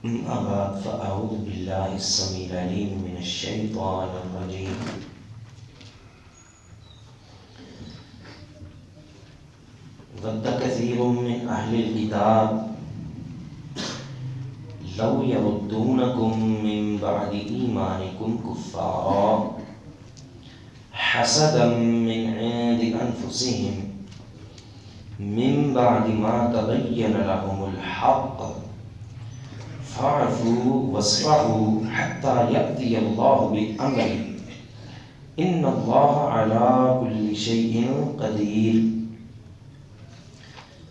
أما بعد فأعوذ بالله السميع العليم من الشيطان الرجيم. ود كثير من أهل الكتاب لو يردونكم من بعد إيمانكم كفارا حسدا من عند أنفسهم من بعد ما تبين لهم الحق فاعفوا واصفحوا حتى يأتي الله بأمره إن الله على كل شيء قدير.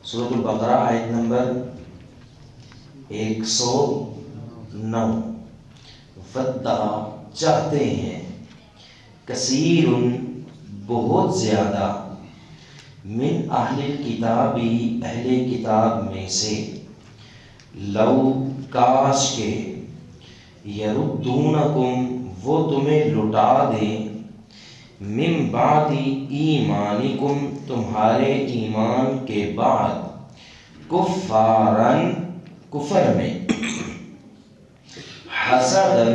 سورۃ البقرہ آیت نمبر 109. ودّا چاہتے ہیں، کثیر بہت زیادہ، من اہل الکتابی اہل کتاب میں سے، لو کاش کے، یردونکم وہ تمہیں لٹا دیں، من بعد ایمانکم تمہارے ایمان کے بعد، کفارن کفر میں، حسدن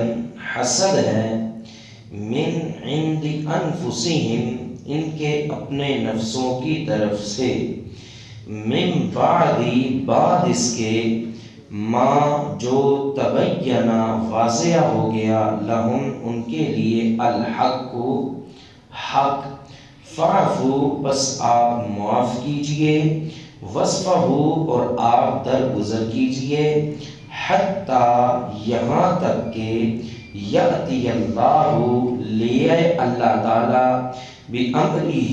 حسد ہے، من عند انفسہم ان کے اپنے نفسوں کی طرف سے، من بعد اس کے، ما جو تبینہ واضح ہو گیا، لہم ان کے لیے، الحق حق، فاعفو بس آپ معاف کیجئے، وصفحو اور آپ درگزر کیجئے، حتی یہاں تک کہ، یأتی اللہ لے اللہ تعالی، بِأَمْرِهِ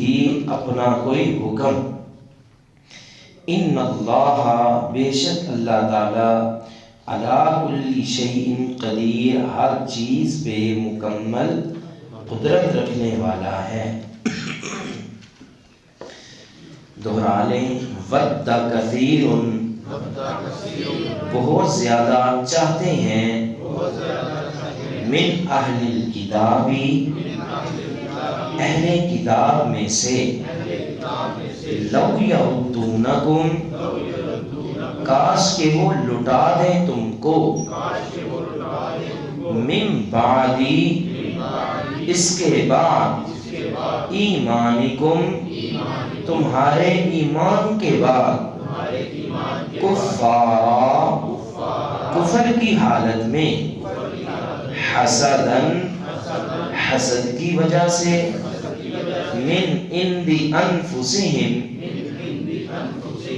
اپنا کوئی حکم، ان اللہ بے شک اللہ تعالی، علی کل شیء قدیر ہر چیز پہ مکمل قدرت رکھنے والا ہے. دہرا لیں، ود کثیر بہت زیادہ چاہتے ہیں، من اہل الکتابی اہل کتاب میں سے، لو یردونکم کاش کہ وہ لٹا دیں تم کو، من بعدی اس کے بعد، ایمانکم تمہارے ایمان کے بعد، کفارا کفر کی حالت میں، حسدن حسد کی وجہ سے، من عند انفسہم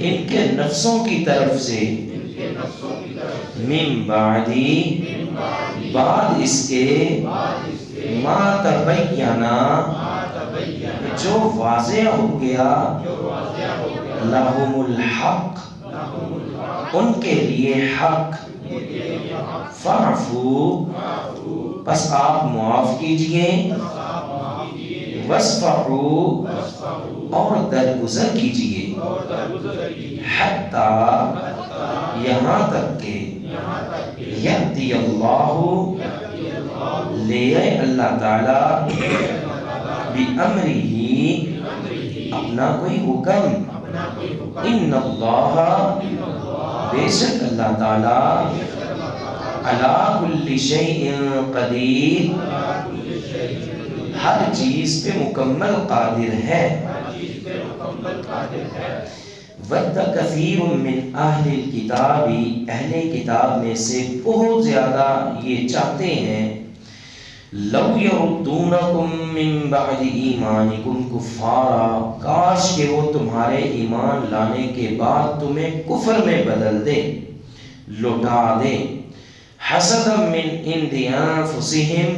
ان کے نفسوں کی طرف سے، من بعدی بعد اس کے، ما تبینہ جو واضح ہو گیا، لہم الحق ان کے لیے حق، فاعفو پس آپ معاف کیجئے، وصفحو اور درگزر کیجئے، حتی یہاں تک کہ، یأتی اللہ لے اللہ تعالی، بِأَمْرِهِ اپنا کوئی حکم، ان اللہ بے شک اللہ تعالی، علی کل شیء قدیر ہر چیز پہ مکمل قادر ہے. ود کثیر من اہل الکتاب اہل کتاب میں سے بہت زیادہ یہ چاہتے ہیں، لو یردونکم من بعد ایمانکم کفارا کاش کہ وہ تمہارے ایمان لانے کے بعد تمہیں کفر میں بدل دیں، لٹا دیں، حسدا من عند انفسہم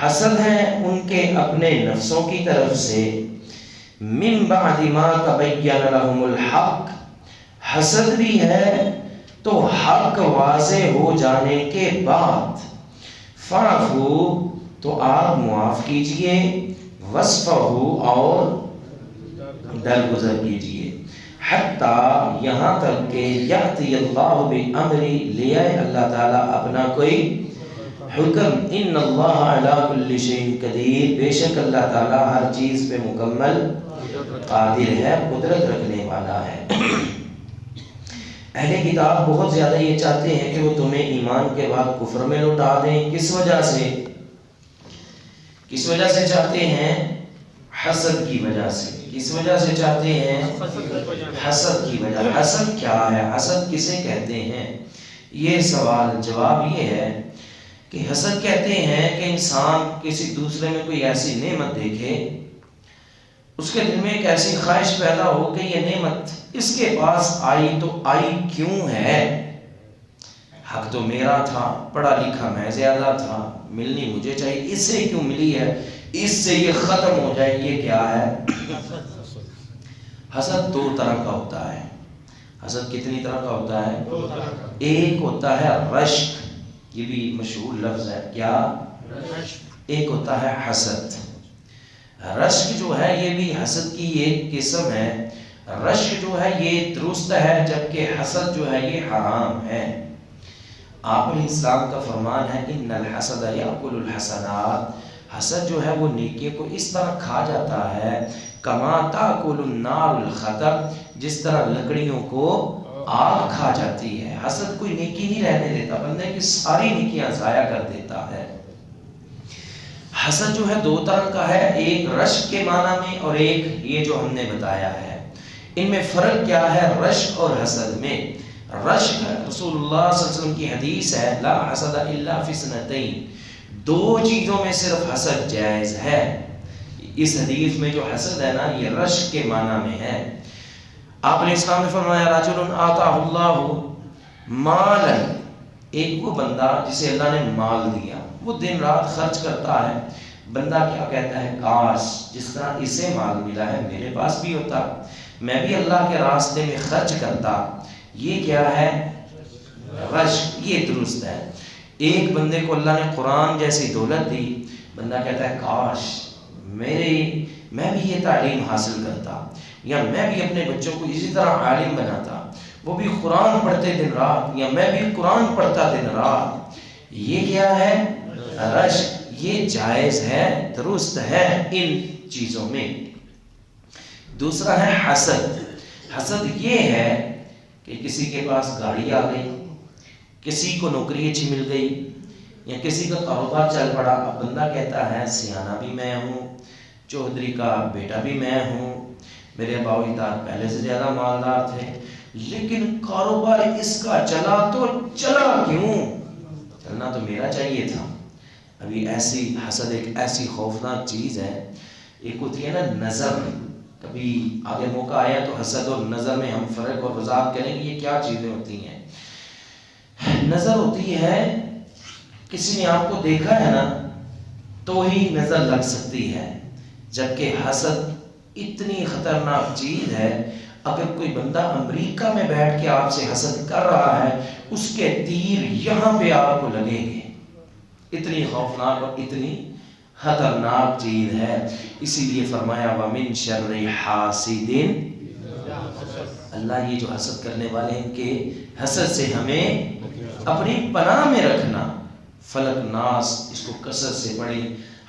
حسد ہے ان کے اپنے نفسوں کی طرف سے، من بعد ما تبین لهم الحق حسد بھی ہے تو حق واضح ہو جانے کے بعد، فاعفو تو آپ معاف کیجئے، وصفحو اور درگزر کیجئے، حتی یہاں تک کہ، یأتی اللہ بِأَمْرِ لے اللہ تعالیٰ اپنا کوئی حکم، ان اللہ علی کل شیء قدیر بے شک اللہ تعالیٰ ہر چیز پہ مکمل قادر ہے، قدرت رکھنے والا ہے. اہل کتاب بہت زیادہ یہ چاہتے ہیں کہ وہ تمہیں ایمان کے بعد کفر میں لوٹا دیں. کس وجہ سے چاہتے ہیں؟ حسد کی وجہ سے. کس وجہ سے چاہتے ہیں؟ حسد کی وجہ. حسد کیا ہے؟ حسد کسے کہتے ہیں؟ یہ سوال جواب یہ ہے کہ حسد کہتے ہیں کہ انسان کسی دوسرے میں کوئی ایسی نعمت دیکھے، اس کے دل میں ایک ایسی خواہش پیدا ہو کہ یہ نعمت اس کے پاس آئی تو آئی کیوں ہے؟ حق تو میرا تھا، پڑھا لکھا میں زیادہ تھا، ملنی مجھے چاہیے، اس سے کیوں ملی ہے؟ اس سے یہ ختم ہو جائے. یہ کیا ہے؟ حسد دو طرح کا ہوتا ہے. حسد کتنی طرح کا ہوتا ہے؟ ایک ہوتا ہے رشک، یہ بھی مشہور لفظ ہے. کیا؟ ایک ہوتا ہے حسد. رشک جو ہے یہ بھی حسد کی ایک قسم ہے. رشک جو ہے یہ درست ہے، جبکہ حسد جو ہے یہ حرام ہے. آپ علیہ السلام کا فرمان ہے ان الحسد یاکل الحسنات. حسد جو ہے وہ نیکیوں کو اس طرح کھا جاتا ہے کما تاکل النار الخطب، جس طرح لکڑیوں کو آگ کھا جاتی ہے. حسد کوئی نیکی نہیں رہنے دیتا، بندے کی ساری نیکیاں ضائع کر دیتا ہے. حسد جو ہے دو طرح کا ہے، ایک رشک کے معنی میں اور ایک یہ جو ہم نے بتایا ہے. ان میں فرق کیا ہے رشک اور حسد میں؟ رشک رسول اللہ صلی اللہ علیہ وسلم کی حدیث ہے لا حسد الا فی اثنتین، دو چیزوں میں صرف حسد جائز ہے. اس حدیث میں جو حسد ہے نا یہ رشک کے معنی میں ہے. آپ نے اسلام نے فرمایا رجل آتاہ اللہ مالا، ایک وہ بندہ جسے اللہ نے مال دیا، وہ دن رات خرچ کرتا ہے. بندہ کیا کہتا ہے؟ کاش جس طرح اسے مال ملا ہے میرے پاس بھی ہوتا، میں بھی اللہ کے راستے میں خرچ کرتا. یہ کیا ہے؟ رشک. یہ درست ہے. ایک بندے کو اللہ نے قرآن جیسی دولت دی، بندہ کہتا ہے کاش میں بھی یہ تعلیم حاصل کرتا، یا میں بھی اپنے بچوں کو اسی طرح عالم بناتا، وہ بھی قرآن پڑھتے دن رات، یا میں بھی قرآن پڑھتا دن رات. یہ کیا ہے؟ رشک. یہ جائز ہے، درست ہے ان چیزوں میں. دوسرا ہے حسد. حسد یہ ہے کہ کسی کے پاس گاڑی آ گئی، کسی کو نوکری اچھی مل گئی، یا کسی کا کاروبار چل پڑا. اب بندہ کہتا ہے سیانہ بھی میں ہوں، چودھری کا بیٹا بھی میں ہوں، میرے ابا و اجداد پہلے سے زیادہ مالدار تھے، لیکن کاروبار اس کا چلا تو چلا کیوں؟ چلنا تو میرا چاہیے تھا. ابھی ایسی حسد ایک ایسی خوفناک چیز ہے. ایک ہوتی ہے نا نظر، کبھی آگے موقع آیا تو حسد اور نظر میں ہم فرق اور وضاحت کریں گے یہ کیا چیزیں ہوتی ہیں. نظر ہوتی ہے کسی نے آپ کو دیکھا ہے نا تو ہی نظر لگ سکتی ہے، جبکہ حسد اتنی خطرناک چیز ہے. اگر کوئی بندہ امریکہ میں بیٹھ کے آپ سے حسد کر رہا ہے، اس کے تیر یہاں پہ آپ کو لگیں گے. اتنی خوفناک اور اتنی خطرناک چیز ہے. اسی لیے فرمایا وَمِن شَرِّ حَاسِدٍ، اللہ یہ جو حسد کرنے والے ہیں ان کے حسد سے ہمیں اپنی پناہ میں رکھنا. فلک ناس اس کو کثرت سے پڑھی.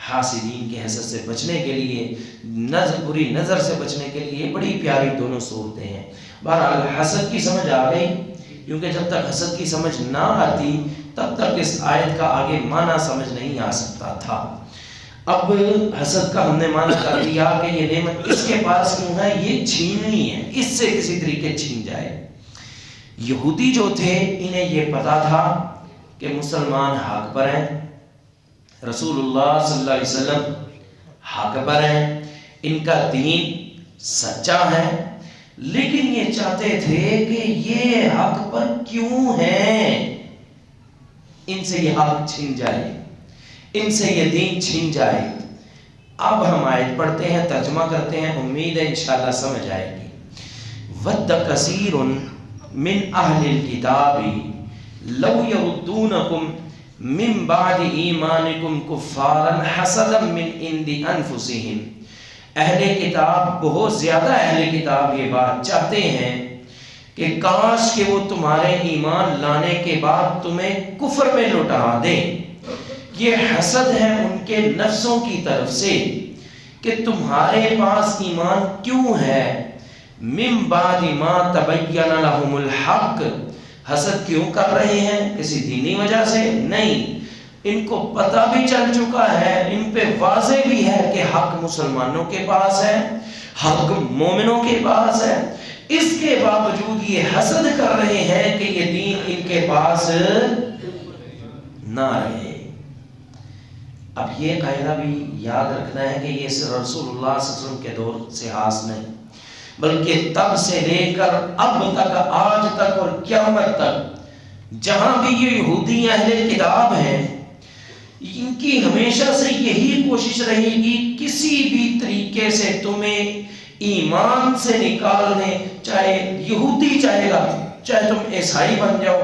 حاسدین کے حسد سے بچنے کے لیے، بری نظر سے بچنے کے لیے بڑی پیاری دونوں صورتیں ہیں. بہرحال حسد کی سمجھ آ گئی، کیونکہ جب تک حسد کی سمجھ نہ آتی تب تک اس آیت کا آگے معنی سمجھ نہیں آ سکتا تھا. اب حسد کا ہم نے معنی کر دیا کہ یہ نعمت اس کے پاس کیوں ہے، یہ چھیننی ہے، اس سے کسی طریقے چھین جائے. یہودی جو تھے انہیں یہ پتا تھا کہ مسلمان حق پر ہیں، رسول اللہ صلی اللہ علیہ وسلم حق پر ہیں، ان کا دین سچا ہے، لیکن یہ چاہتے تھے کہ یہ حق پر کیوں ہیں، ان سے یہ حق چھین جائے، ان سے یہ دین چھین جائے. اب ہم آیت پڑھتے ہیں، ترجمہ کرتے ہیں، امید ہے انشاءاللہ سمجھ آئے گی. وَدَّ كَثِيرٌ مِّنْ أَهْلِ الْكِتَابِ لَوْ يَرُدُّونَكُمْ مِّن بَعْدِ إِيمَانِكُمْ كُفَّارًا حَسَدًا مِّنْ عِنْدِ أَنفُسِهِمْ. اہل کتاب، بہت زیادہ اہل کتاب یہ بات چاہتے ہیں کہ کاش کہ وہ تمہارے ایمان لانے کے بعد تمہیں کفر میں لوٹا دیں. یہ حسد ہے ان کے نفسوں کی طرف سے کہ تمہارے پاس ایمان کیوں ہے، من بعد ما تبین لهم الحق، حسد کیوں کر رہے ہیں؟ کسی دینی وجہ سے نہیں، ان کو پتہ بھی چل چکا ہے، ان پہ واضح بھی ہے کہ حق مسلمانوں کے پاس ہے، حق مومنوں کے پاس ہے، اس کے باوجود یہ حسد کر رہے ہیں کہ یہ دین ان کے پاس نہ رہے۔ اب یہ قاعدہ بھی یاد رکھنا ہے کہ یہ صرف رسول اللہ صلی اللہ علیہ وسلم کے دور سے خاص نہیں، بلکہ تب سے لے کر اب تک، آج تک اور قیامت تک جہاں بھی یہ یہودی اہل کتاب ہیں، ان کی ہمیشہ سے یہی کوشش رہے گی کسی بھی طریقے سے تمہیں ایمان سے نکالنے، چاہے یہودی چاہے گا، چاہے تم عیسائی بن جاؤ،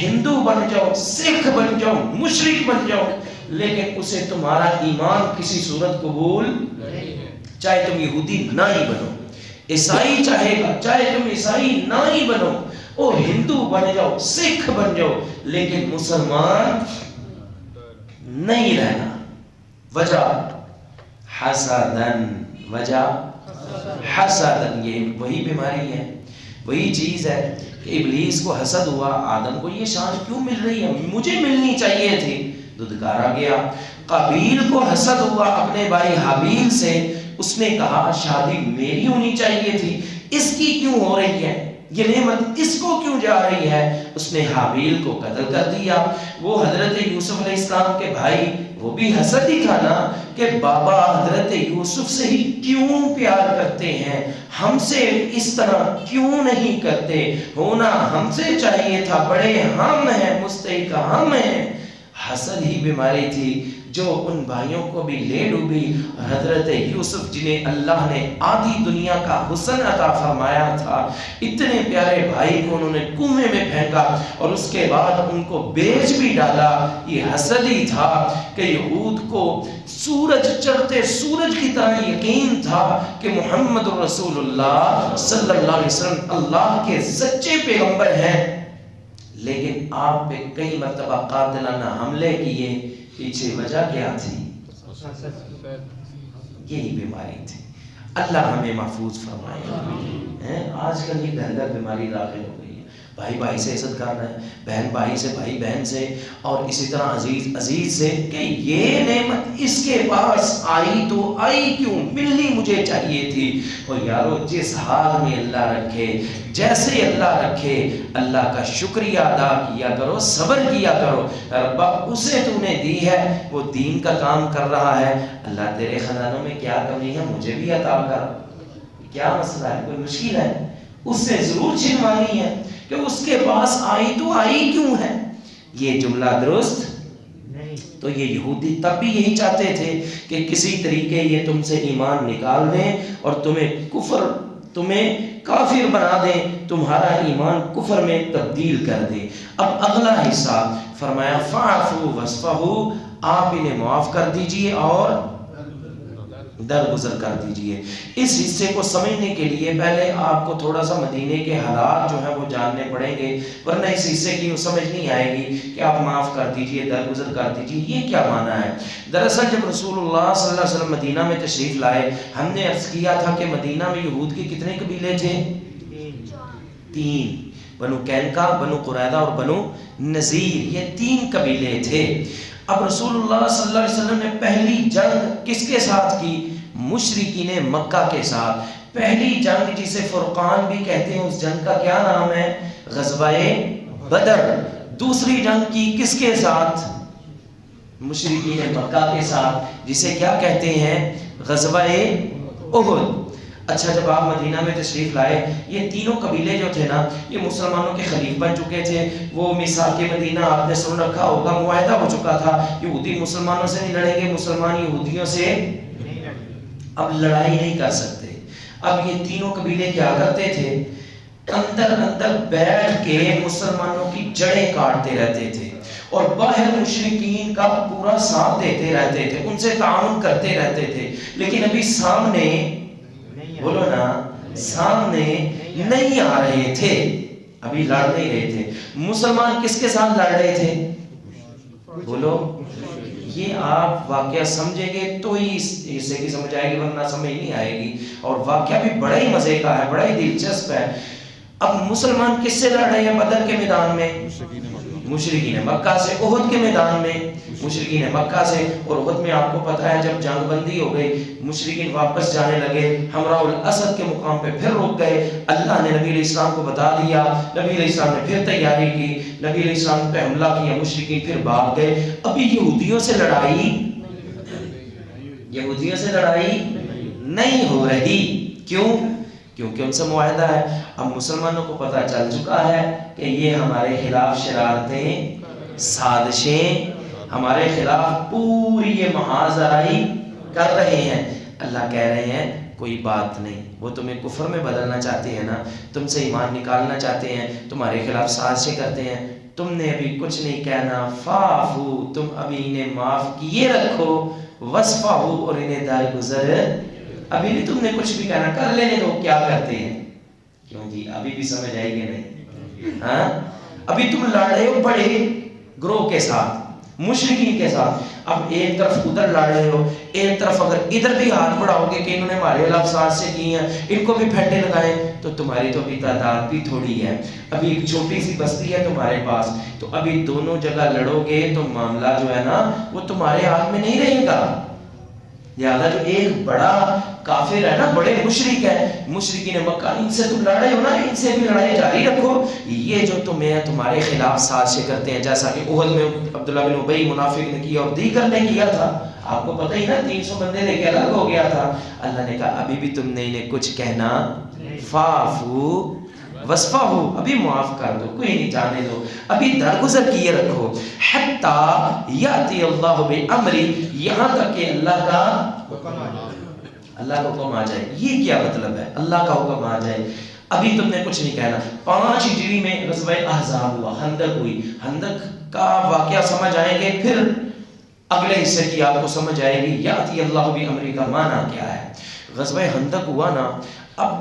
ہندو بن جاؤ، سکھ بن جاؤ، مشرک بن جاؤ، لیکن اسے تمہارا ایمان کسی صورت قبول، چاہے تم یہودی نہ ہی بنو، عیسائی چاہے گا، چاہے تم عیسائی نہ ہی بنو، او ہندو بن جاؤ، سکھ بن جاؤ، لیکن مسلمان نہیں رہنا۔ وجہ حسدن، وجہ حسدن، یہ وہی بیماری ہے، وہی چیز ہے کہ ابلیس کو حسد ہوا، آدم کو یہ شان کیوں مل رہی ہے، مجھے ملنی چاہیے تھی، دھتکارا گیا۔ قابیل کو حسد ہوا اپنے بھائی حابیل سے، اس نے کہا شادی میری ہونی چاہیے تھی، اس کی کیوں ہو رہی ہے، یہ نعمت اس کو کیوں جا رہی ہے، اس نے حابیل کو قتل کر دیا۔ وہ حضرت یوسف علیہ السلام کے بھائی، وہ بھی حسد ہی تھا نا کہ بابا حضرت یوسف سے ہی کیوں پیار کرتے ہیں، ہم سے اس طرح کیوں نہیں کرتے، ہونا ہم سے چاہیے تھا، بڑے ہم ہیں، مستحق ہم ہیں۔ حسد ہی بیماری تھی جو ان بھائیوں کو بھی لے ڈوبی۔ حضرت یوسف جنہیں اللہ نے آدھی دنیا کا حسن عطا فرمایا تھا، اتنے پیارے بھائی کو انہوں نے کنویں میں پھینکا اور اس کے بعد ان کو بیچ بھی ڈالا۔ یہ حسد ہی تھا کہ یہود کو سورج چڑھتے سورج کی طرح یقین تھا کہ محمد رسول اللہ صلی اللہ علیہ وسلم اللہ کے سچے پیغمبر ہیں، لیکن آپ پہ کئی مرتبہ قاتلانہ حملے کیے، پیچھے وجہ کیا تھی؟ یہی بیماری تھی۔ اللہ ہمیں محفوظ فرمائے۔ آج کل یہ گھر گھر بیماری داخل ہو گئی ہے، بھائی بھائی سے حسد کرنا ہے، بہن بھائی سے، بھائی بہن سے، اور اسی طرح عزیز عزیز سے کہ یہ نعمت اس کے پاس آئی تو آئی کیوں، ملنی مجھے چاہیے تھی۔ اور یارو جس حال میں اللہ رکھے، جیسے اللہ رکھے، اللہ کا شکریہ ادا کیا کرو، صبر کیا کرو، ربا اسے تو نے دی ہے، وہ دین کا کام کر رہا ہے، اللہ تیرے خزانوں میں کیا کمی ہے مجھے بھی عطا کر۔ کیا مسئلہ ہے، کوئی مشکل ہے؟ اس سے ضرور چھنوانی ہے کہ اس کے پاس آئی تو آئی کیوں ہے۔ یہ جملہ درست نہیں۔ تو یہ یہودی تب بھی یہی چاہتے تھے کہ کسی طریقے یہ تم سے ایمان نکال دیں اور تمہیں کافر بنا دیں، تمہارا ایمان کفر میں تبدیل کر دیں۔ اب اگلا حصہ فرمایا فاعفوا واصفحوا، آپ انہیں معاف کر دیجئے اور درگزر کر دیجئے۔ اس حصے کو سمجھنے کے لیے پہلے آپ کو تھوڑا سا مدینے کے حالات جو ہیں وہ جاننے پڑیں گے، ورنہ اس حصے کی سمجھ نہیں آئے گی کہ آپ معاف کر دیجئے، درگزر کر دیجئے، یہ کیا معنی ہے۔ دراصل جب رسول اللہ صلی اللہ علیہ وسلم مدینہ میں تشریف لائے، ہم نے عرض کیا تھا کہ مدینہ میں یہود کے کتنے قبیلے تھے؟ 3، بنو قینقاع، بنو قریظہ اور بنو نذیر، یہ 3 قبیلے تھے۔ اب رسول اللہ صلی اللہ علیہ وسلم نے پہلی جنگ کس کے ساتھ کی؟ مشرکین مکہ کے ساتھ۔ پہلی جنگ جسے فرقان بھی کہتے ہیں، اس جنگ کا کیا نام ہے؟ غزوہ بدر۔ دوسری جنگ کی کس کے ساتھ؟ مشرکین مکہ کے ساتھ، جسے کیا کہتے ہیں؟ غزوہ احد۔ اچھا، جب آپ مدینہ میں تشریف لائے، یہ تینوں قبیلے جو تھے نا، یہ مسلمانوں کے خلیف بن چکے تھے۔ وہ میثاق مدینہ آپ نے سن رکھا ہوگا، معاہدہ ہو چکا تھا، یہودی مسلمانوں سے نہیں لڑیں گے، مسلمان یہودیوں سے اب لڑائی نہیں کر سکتے۔ اب یہ تینوں قبیلے کیا کرتے تھے؟ اندر بیٹھ کے مسلمانوں کی جڑیں کاٹتے رہتے تھے اور باہر مشرکین کا پورا ساتھ دیتے رہتے تھے، ان سے تعاون کرتے رہتے تھے، لیکن ابھی سامنے، بولو نا، سامنے نہیں آ رہے تھے، ابھی لڑ نہیں رہے تھے۔ مسلمان کس کے ساتھ لڑ رہے تھے؟ بولو، یہ آپ واقعہ سمجھیں گے تو ہی اس حصے کی سمجھ آئے گی، ورنہ سمجھ نہیں آئے گی. اور واقعہ بھی بڑا ہی مزے کا ہے، بڑا ہی دلچسپ ہے. اب مسلمان کس سے لڑ رہے ہیں بدر کے میدان میں؟ مشرکین مکہ سے. احد کے میدان میں مشرکین مکہ سے. اور احد میں آپ کو پتہ ہے جب جنگ بندی ہو گئی، مشرکین واپس جانے لگے، حمراء الاسد کے مقام پہ پھر رک گئے. اللہ نے نبی علیہ السلام کو بتا دیا، نبی علیہ السلام نے پھر تیاری کی، نبی علیہ السلام پہ حملہ کیا، مشرکین پھر بھاگ گئے. ابھی یہودیوں سے لڑائی نہیں ہو رہی. کیوں؟ کیونکہ ان سے معاہدہ ہے. اب مسلمانوں کو پتہ چل چکا ہے کہ یہ ہمارے خلاف شرارتیں، سازشیں، ہمارے خلاف پوری یہ محاذ آرائی کر رہے ہیں. اللہ کہہ رہے ہیں کوئی بات نہیں، وہ تمہیں کفر میں بدلنا چاہتے ہیں نا، تم سے ایمان نکالنا چاہتے ہیں، تمہارے خلاف سازشیں کرتے ہیں، تم نے ابھی کچھ نہیں کہنا. فاعفو، تم ابھی انہیں معاف کیے رکھو، وصفحو، اور انہیں درگزر، ابھی نہیں تم نے کچھ بھی کہنا، کر لینے دو. کیا کرتے ہیں؟ کیوں جی ابھی بھی سمجھ آئی کہ نہیں؟ ہاں، ابھی تم لڑ رہے ہو بڑے گروہ کے ساتھ، مشرکین کے ساتھ. اب ایک طرف ادھر لڑ رہے ہو، ایک طرف اگر ادھر بھی ہاتھ بڑھاؤ گے کہ انہوں نے ہمارے خلاف سازشیں کی ہیں، ان کو بھی پھٹے لگائیں، تو تمہاری تو ابھی تعداد بھی تھوڑی ہے، ابھی ایک چھوٹی سی بستی ہے تمہارے پاس. تو ابھی دونوں جگہ لڑو گے تو معاملہ جو ہے نا وہ تمہارے ہاتھ میں نہیں رہے گا. لہٰذا جو ایک بڑا کافر ہے نا، بڑے مشرک ہے، مشرکین مکہ، ان سے تم لڑائی ہو نا، ان سے بھی لڑائی جاری رکھو. یہ جو تمہیں تمہارے خلاف سازشیں کرتے ہیں، جیسا کہ احد میں عبداللہ بن ابی منافق نے کیا اور دیگر نے کیا تھا، آپ کو پتہ ہی نا، 300 بندے لے کے الگ ہو گیا تھا. اللہ نے کہا ابھی بھی تم نے انہیں کچھ کہنا، فاعفو وصفحو، ابھی معاف کر دو، کوئی نہیں، جانے دو، ابھی درگزر کیے رکھو. حتی یاتی اللہ بامری، یہاں تک کہ اللہ کا حکم آ جائے. یہ کیا مطلب ہے؟ اللہ کا حکم آ جائے. ابھی تم نے کچھ نہیں کہنا. 5 ہجری میں غزوہ احزاب ہوا، خندق ہوئی. خندق کا واقعہ سمجھ آئیں گے، پھر اگلے حصے کی آپ کو سمجھ آئے گی یاتی اللہ بامری کا معنی کیا ہے. غزوہ خندق ہوا نا، اب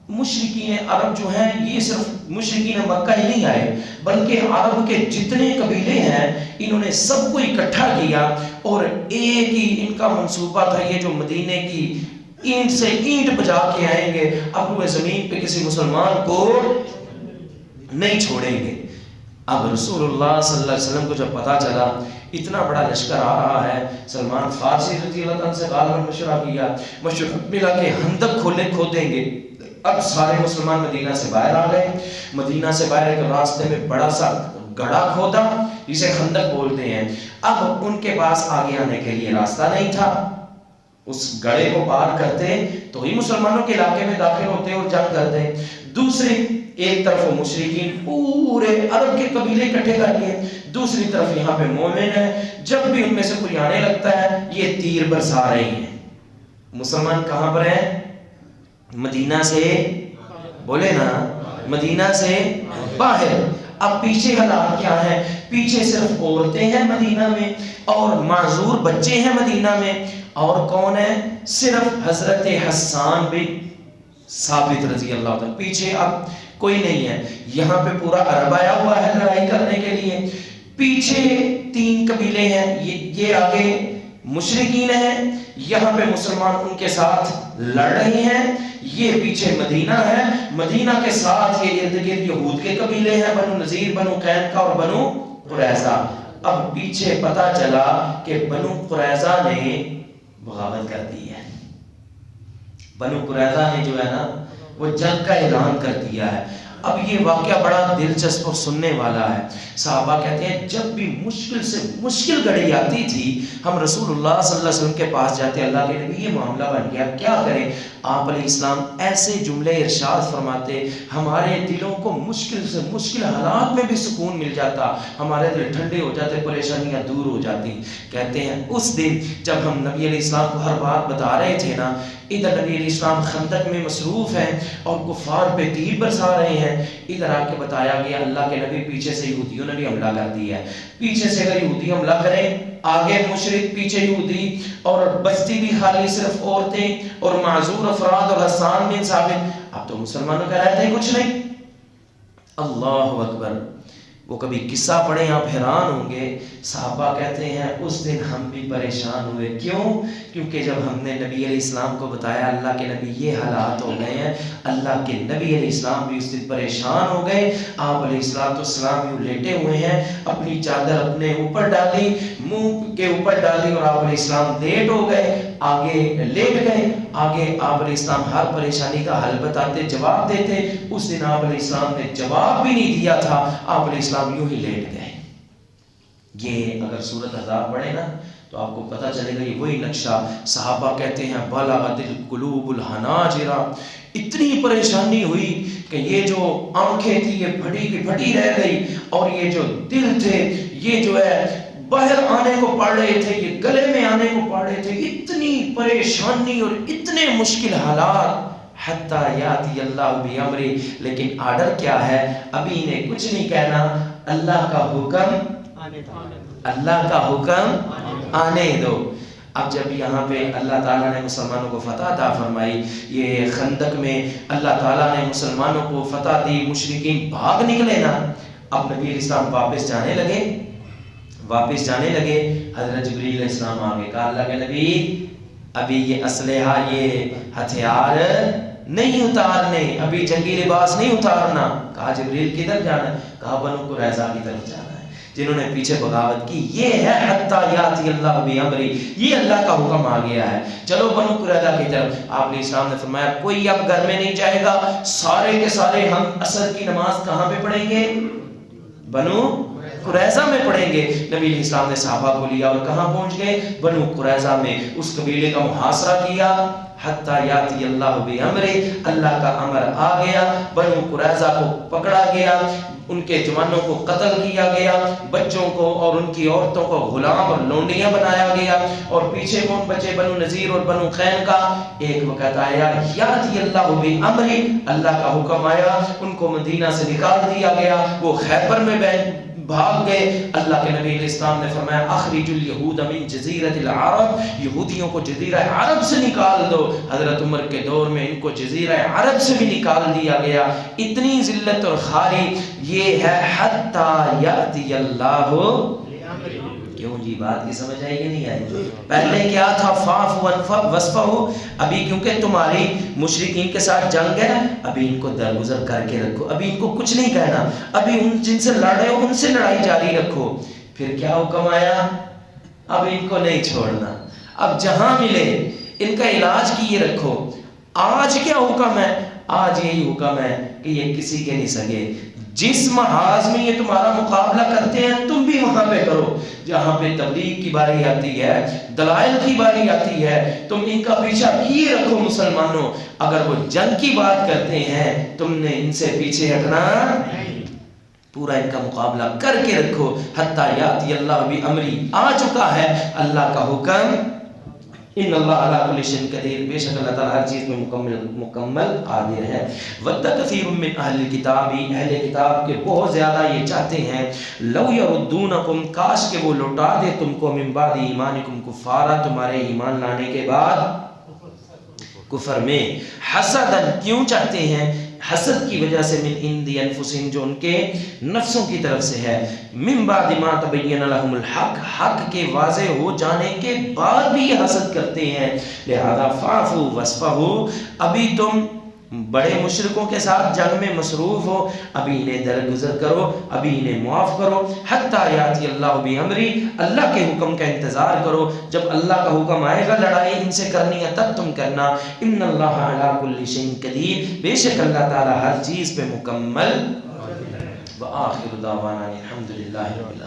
مشرکین عرب جو ہیں، یہ صرف مشرکین مکہ ہی نہیں آئے، بلکہ عرب کے جتنے قبیلے ہیں انہوں نے سب کو اکٹھا کیا، اور ایک ہی ان کا منصوبہ تھا یہ جو مدینے کی اینٹ سے اینٹ بجا کے آئیں گے، اب روئے زمین پہ کسی مسلمان کو نہیں چھوڑیں گے. اب رسول اللہ صلی اللہ علیہ وسلم کو جب پتا چلا اتنا بڑا لشکر آ رہا ہے، سلمان فارسی رضی اللہ عنہ سے غالباً مشورہ کیا، مشورہ ملا کہ خندق کھودیں گے. اب سارے مسلمان مدینہ سے باہر آ گئے. مدینہ سے باہر ایک راستے میں بڑا سا گڑھا کھودا جسے خندق بولتے ہیں. اب ان کے پاس آگے آنے کے لیے راستہ نہیں تھا، اس گڑھے کو پار کرتے تو ہی مسلمانوں کے علاقے میں داخل ہوتے اور جنگ کرتے. دوسری ایک طرف وہ مشرکین پورے عرب کے قبیلے اکٹھے کر کے، دوسری طرف یہاں پہ مومن ہے، جب بھی ان میں سے کوئی آنے لگتا ہے یہ تیر برسا رہے ہیں. مسلمان کہاں پر ہیں؟ مدینہ سے، بولے نا، مدینہ سے باہر. اب پیچھے حالات کیا ہے؟ پیچھے صرف عورتیں ہیں مدینہ میں، اور معذور بچے ہیں مدینہ میں. اور کون ہے؟ صرف حضرت حسان بن ثابت رضی اللہ عنہ. پیچھے اب کوئی نہیں ہے. یہاں پہ پورا عرب آیا ہوا ہے لڑائی کرنے کے لیے. پیچھے 3 قبیلے ہیں، یہ آگے مشرکین ہیں، یہاں پہ مسلمان ان کے ساتھ لڑ رہے ہیں. یہ پیچھے مدینہ ہے، مدینہ کے ساتھ یہ ارد گرد یہود کے قبیلے ہیں، بنو نذیر، بنو قینقاع اور بنو قریظہ. اب پیچھے پتا چلا کہ بنو قریظہ نے بغاوت کر دی ہے. بنو قریظہ نے جو ہے نا وہ جنگ کا اعلان کر دیا ہے. اب یہ واقعہ بڑا دلچسپ اور سننے والا ہے. صحابہ کہتے ہیں جب بھی مشکل سے مشکل گھڑی آتی تھی ہم رسول اللہ صلی اللہ علیہ وسلم کے پاس جاتے، اللہ کے نبی یہ معاملہ بن گیا کیا کریں. آپ علیہ السلام ایسے جملے ارشاد فرماتے، ہمارے دلوں کو مشکل سے مشکل حالات میں بھی سکون مل جاتا، ہمارے دل ٹھنڈے ہو جاتے، پریشانیاں دور ہو جاتی. کہتے ہیں اس دن جب ہم نبی علیہ السلام کو ہر بات بتا رہے تھے نا، ادھر نبی علیہ السلام خندق میں مصروف ہیں اور کفار پہ تیر برسا رہے ہیں، ادھر آ کے بتایا گیا اللہ کے نبی پیچھے سے یہودیوں نے بھی حملہ کر دیا ہے. پیچھے سے اگر یہودی حملہ کریں، آگے مشرک، پیچھے یہودی، اور بستی بھی خالی صرف عورتیں اور معذور افراد اور حسان بن ثابت. اب تو مسلمانوں کا رہتا ہی کچھ نہیں. اللہ اکبر. وہ کبھی قصہ پڑھیں آپ حیران ہوں گے. صحابہ کہتے ہیں اس دن ہم بھی پریشان ہوئے. کیوں؟ کیونکہ جب ہم نے نبی علیہ السلام کو بتایا اللہ کے نبی یہ حالات ہو گئے ہیں, اللہ کے نبی علیہ السلام بھی اس دن پریشان ہو گئے. آپ علیہ السلام یوں لیٹے ہوئے ہیں, اپنی چادر اپنے اوپر ڈالی, منہ کے اوپر ڈالی, اور آپ علیہ السلام لیٹ ہو گئے, آگے لیٹ گئے. آگے آپ علیہ السلام ہر پریشانی کا حل بتاتے, جواب دیتے. اس دن آپ علیہ السلام نے جواب بھی نہیں دیا تھا, آپ علیہ السلام یوں ہی لیٹ گئے. یہ اگر سورۃ احزاب پڑھے نا تو آپ کو پتہ چلے گا, یہ وہی نقشہ. صحابہ کہتے ہیں بلغت القلوب الحناجر, اتنی پریشانی ہوئی کہ یہ جو آنکھیں تھی یہ پھٹی کی پھٹی رہ گئی, اور یہ جو دل تھے یہ جو ہے باہر آنے کو پڑ رہے تھے, یہ گلے میں آنے کو پڑ رہے تھے. اتنی پریشانی اور اتنے مشکل حالات. حتیٰ یاتی اللہ بامری, لیکن آرڈر کیا ہے, ابھی انہیں کچھ نہیں کہنا, اللہ کا حکم, اللہ کا حکم آنے دو. اب جب یہاں پہ اللہ تعالیٰ نے مسلمانوں کو فتح عطا فرمائی, یہ خندق میں اللہ تعالیٰ نے مسلمانوں کو فتح دی, مشرکین بھاگ نکلے نا. اب نبی علیہ السلام واپس جانے لگے, حضرت جبریل علیہ السلام آگے کہا اللہ کے نبی ابھی یہ اسلحہ یہ ہتھیار نہیں اتارنے, ابھی جنگی لباس نہیں اتارنا. کہا جبریل کدھر جانا ہے؟ کہا بنو قریظہ کی طرف جانا ہے, جنہوں نے پیچھے بغاوت کی. یہ ہے حتیٰ یاتی اللہ بامری, یہ اللہ کا حکم آ گیا ہے, چلو بنو قریظہ کی طرف. آپ علیہ السلام نے فرمایا کوئی اب گھر میں نہیں جائے گا, سارے کے سارے ہم عصر کی نماز کہاں پہ پڑھیں گے؟ بنو قریظہ میں پڑھیں گے. نبی علیہ السلام نے صحابہ کو لیا اور کہاں پہنچ گئے؟ بنو قریظہ میں. اس قبیلے کا محاصرہ کیا. حتیٰ یاتی اللہ بامری, اللہ کا امر آ گیا, بنو قریظہ کو پکڑا گیا, ان کے جوانوں کو قتل کیا گیا, بچوں کو اور ان کی عورتوں کو غلام اور لونڈیاں بنایا گیا. اور پیچھے کون بچے؟ بنو نذیر اور بنو قینقاع. ایک وقت آیا یاتی اللہ بامری, اللہ کا حکم آیا, ان کو مدینہ سے نکال دیا گیا, وہ خیبر میں بھاگ گئے. اللہ کے نبی علیہ السلام نے فرمایا اخرج الیہود من جزیرۃ العرب, یہودیوں کو جزیرہ عرب سے نکال دو. حضرت عمر کے دور میں ان کو جزیرہ عرب سے بھی نکال دیا گیا. اتنی ذلت اور خواری, یہ ہے حتیٰ یاتی اللہ. کیوں جی بات کی سمجھ آئی کہ نہیں آئی؟ پہلے کیا تھا؟ فاعف واصفحوا, ابھی کیونکہ تمہاری مشرکین کے ساتھ جنگ ہے, ابھی ان کو درگزر کر کے رکھو, ابھی ان کو کچھ نہیں کہنا, ابھی ان جن سے لڑ رہے ہو ان سے لڑائی جاری رکھو. پھر کیا حکم آیا؟ اب ان کو نہیں چھوڑنا, اب جہاں ملے ان کا علاج کیے رکھو. آج کیا حکم ہے؟ آج یہی حکم ہے کہ یہ کسی کے نہیں سگے. جس محاذ میں یہ تمہارا مقابلہ کرتے ہیں تم بھی وہاں پہ کرو. جہاں پہ تبلیغ کی باری آتی ہے, دلائل کی باری آتی ہے, تم ان کا پیچھا کیے رکھو مسلمانوں. اگر وہ جنگ کی بات کرتے ہیں تم نے ان سے پیچھے ہٹنا, پورا ان کا مقابلہ کر کے رکھو. حتیٰ یاتی اللہ بامری, آ چکا ہے اللہ کا حکم. ان اللہ علی کل شیء قدیر, بے شک اللہ تعالیٰ ہر چیز میں مکمل قادر ہے. ود کثیر من اہل الکتاب, اہل کتاب کے بہت زیادہ یہ چاہتے ہیں, لو یردونکم, کاش کہ وہ لوٹا دے تم کو, من بعد ایمانکم کفارا, تمہارے ایمان لانے کے بعد کفر میں. حسدا, کیوں چاہتے ہیں؟ حسد کی وجہ سے, من عند انفسہم, جو ان کے نفسوں کی طرف سے ہے, من بعد ما تبین لہم الحق, حق کے واضح ہو جانے کے بعد بھی یہ حسد کرتے ہیں. لہذا فاعفوا واصفحوا, ابھی تم بڑے مشرکوں کے ساتھ جنگ میں مصروف ہو, ابھی انہیں درگزر کرو, ابھی انہیں معاف کرو. حتیٰ یاتی اللہ بامری, اللہ کے حکم کا انتظار کرو, جب اللہ کا حکم آئے گا لڑائی ان سے کرنی ہے تب تم کرنا. ان اللہ علی کل شیء قدیر, بے شک اللہ تعالی ہر چیز پہ مکمل. وآخر دعوانا الحمد للہ رب العالمین.